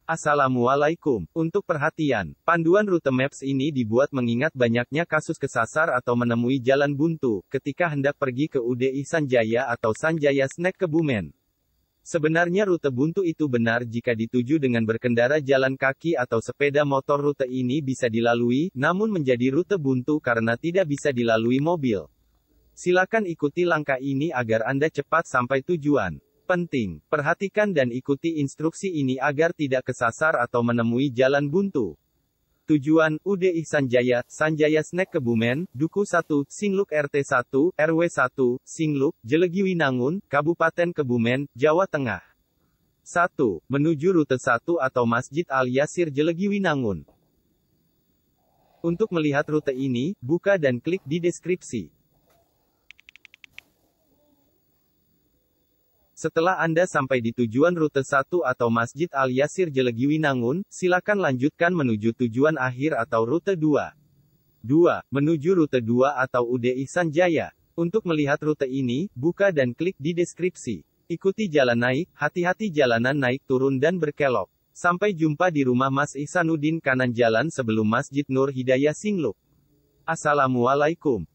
Assalamualaikum. Untuk perhatian, panduan rute Maps ini dibuat mengingat banyaknya kasus kesasar atau menemui jalan buntu, ketika hendak pergi ke UDI Sanjaya atau Sanjaya Snack Kebumen. Sebenarnya rute buntu itu benar jika dituju dengan berkendara jalan kaki atau sepeda motor. Rute ini bisa dilalui, namun menjadi rute buntu karena tidak bisa dilalui mobil. Silakan ikuti langkah ini agar Anda cepat sampai tujuan. Penting, perhatikan dan ikuti instruksi ini agar tidak kesasar atau menemui jalan buntu. Tujuan, UDI Sanjaya, Sanjaya Snack Kebumen, Duku 1, Singluk RT 1, RW 1, Singluk, Jelegiwinangun, Kabupaten Kebumen, Jawa Tengah. 1. Menuju rute 1 atau Masjid Al-Yasir Jelegiwinangun. Untuk melihat rute ini, buka dan klik di deskripsi. Setelah Anda sampai di tujuan rute 1 atau Masjid Al-Yasir Jelegiwinangun, silakan lanjutkan menuju tujuan akhir atau rute 2. 2. Menuju rute 2 atau UDI Sanjaya. Untuk melihat rute ini, buka dan klik di deskripsi. Ikuti jalan naik, hati-hati jalanan naik turun dan berkelok. Sampai jumpa di rumah Mas Ihsanuddin kanan jalan sebelum Masjid Nur Hidayah Singluk. Assalamualaikum.